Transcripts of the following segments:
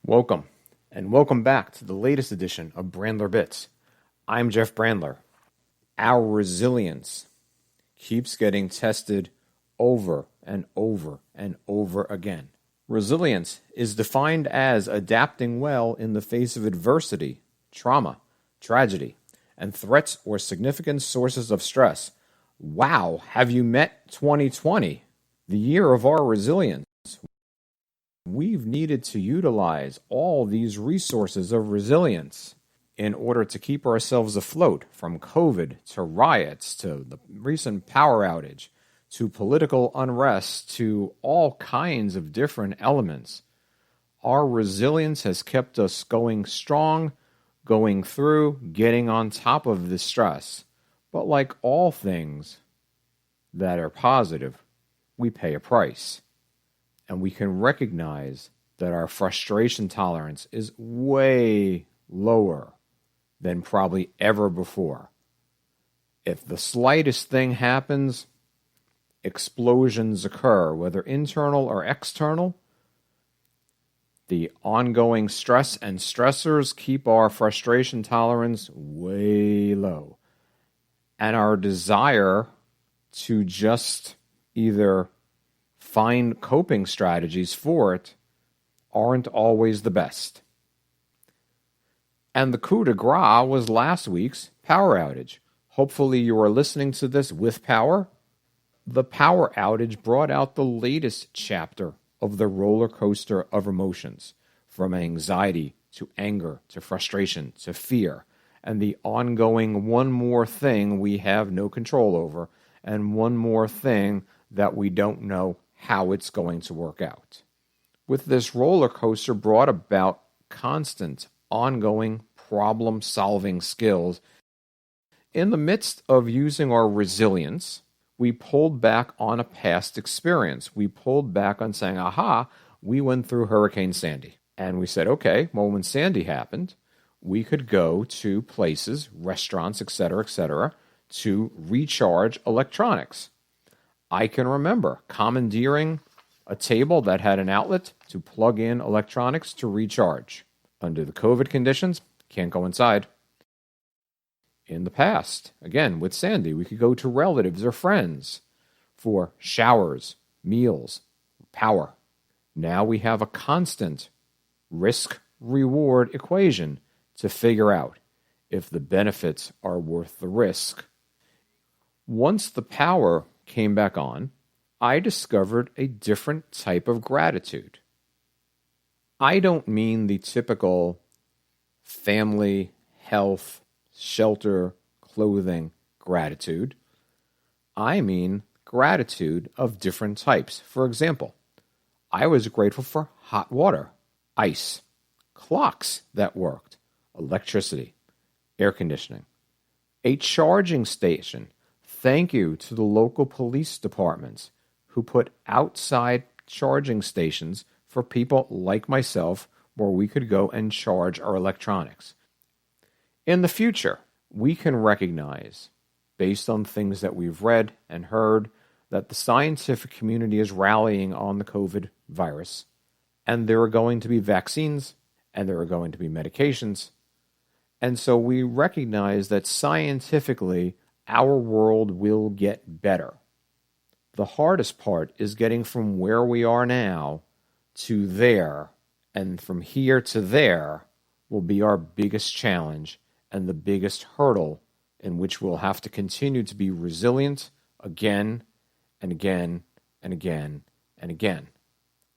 Welcome, and welcome back to the latest edition of Brandler Bits. I'm Jeff Brandler. Our resilience keeps getting tested over and over and over again. Resilience is defined as adapting well in the face of adversity, trauma, tragedy, and threats or significant sources of stress. Wow, have you met 2020? The year of our resilience. We've needed to utilize all these resources of resilience in order to keep ourselves afloat, from COVID to riots to the recent power outage to political unrest to all kinds of different elements. Our resilience has kept us going strong, going through, getting on top of the stress. But like all things that are positive, we pay a price. And we can recognize that our frustration tolerance is way lower than probably ever before. If the slightest thing happens, explosions occur, whether internal or external. The ongoing stress and stressors keep our frustration tolerance way low. And our desire to just either find coping strategies for it aren't always the best. And the coup de grace was last week's power outage. Hopefully you are listening to this with power. The power outage brought out the latest chapter of the roller coaster of emotions, from anxiety to anger to frustration to fear, and the ongoing one more thing we have no control over, and one more thing that we don't know how it's going to work out. With this roller coaster brought about constant, ongoing problem-solving skills. In the midst of using our resilience, we pulled back on a past experience. We pulled back on saying, aha, we went through Hurricane Sandy. And we said, okay, well, when Sandy happened, we could go to places, restaurants, etc., to recharge electronics. I can remember commandeering a table that had an outlet to plug in electronics to recharge. Under the COVID conditions, can't go inside. In the past, again, with Sandy, we could go to relatives or friends for showers, meals, power. Now we have a constant risk-reward equation to figure out if the benefits are worth the risk. Once the power came back on, I discovered a different type of gratitude. I don't mean the typical family, health, shelter, clothing gratitude. I mean gratitude of different types. For example, I was grateful for hot water, ice, clocks that worked, electricity, air conditioning, a charging station. Thank you to the local police departments who put outside charging stations for people like myself where we could go and charge our electronics. In the future, we can recognize, based on things that we've read and heard, that the scientific community is rallying on the COVID virus, and there are going to be vaccines, and there are going to be medications. And so we recognize that scientifically, our world will get better. The hardest part is getting from where we are now to there, and from here to there will be our biggest challenge and the biggest hurdle in which we'll have to continue to be resilient again and again and again and again.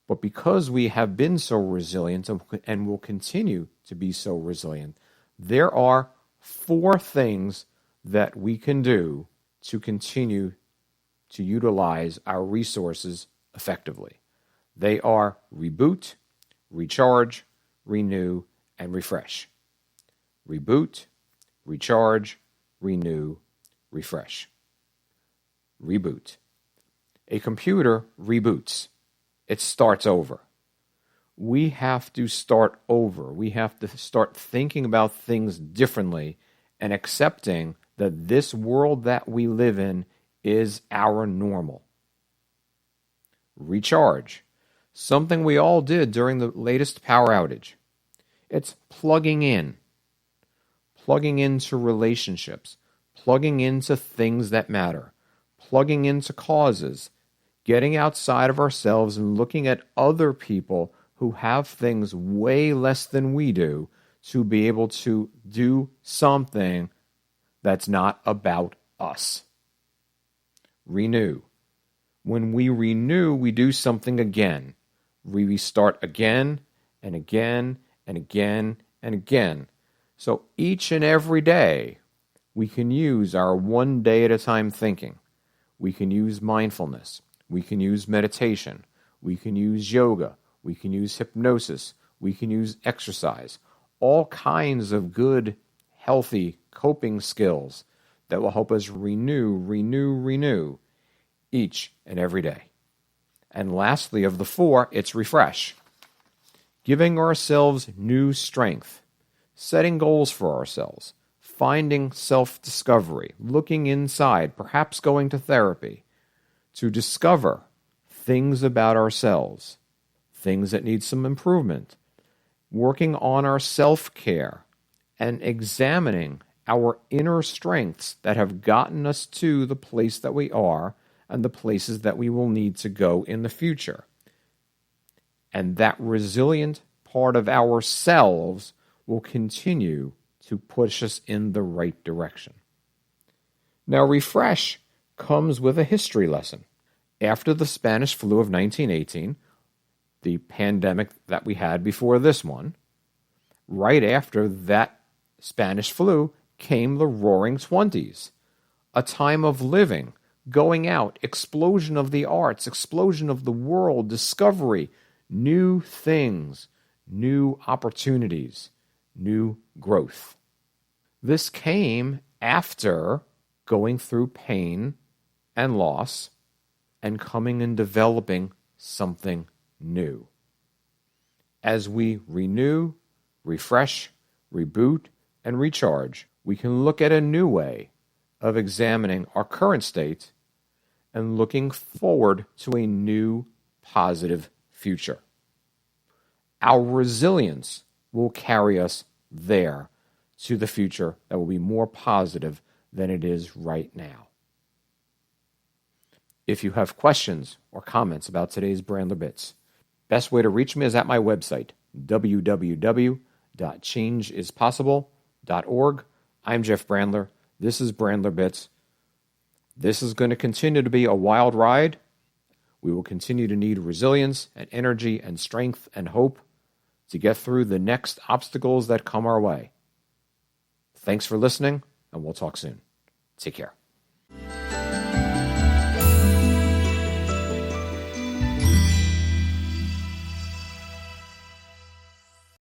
But because we have been so resilient and will continue to be so resilient, there are 4 things that we can do to continue to utilize our resources effectively. They are reboot, recharge, renew, and refresh. Reboot, recharge, renew, refresh. Reboot. A computer reboots. It starts over. We have to start over. We have to start thinking about things differently and accepting that this world that we live in is our normal. Recharge. Something we all did during the latest power outage. It's plugging into relationships, plugging into things that matter, plugging into causes, getting outside of ourselves and looking at other people who have things way less than we do to be able to do something that's not about us. Renew. When we renew, we do something again. We restart again and again and again and again. So each and every day, we can use our one day at a time thinking. We can use mindfulness. We can use meditation. We can use yoga. We can use hypnosis. We can use exercise. All kinds of good, healthy coping skills that will help us renew each and every day. And lastly, of the four, it's refresh. Giving ourselves new strength, setting goals for ourselves, finding self-discovery, looking inside, perhaps going to therapy, to discover things about ourselves, things that need some improvement, working on our self-care, and examining our inner strengths that have gotten us to the place that we are and the places that we will need to go in the future. And that resilient part of ourselves will continue to push us in the right direction. Now, refresh comes with a history lesson. After the Spanish flu of 1918, the pandemic that we had before this one, right after that Spanish flu came the Roaring Twenties, a time of living, going out, explosion of the arts, explosion of the world, discovery, new things, new opportunities, new growth. This came after going through pain and loss and coming and developing something new. As we renew, refresh, reboot, and recharge, we can look at a new way of examining our current state and looking forward to a new positive future. Our resilience will carry us there to the future that will be more positive than it is right now. If you have questions or comments about today's Brandler Bits, best way to reach me is at my website, www.changeispossible.org. I'm Jeff Brandler. This is Brandler Bits. This is going to continue to be a wild ride. We will continue to need resilience and energy and strength and hope to get through the next obstacles that come our way. Thanks for listening, and we'll talk soon. Take care.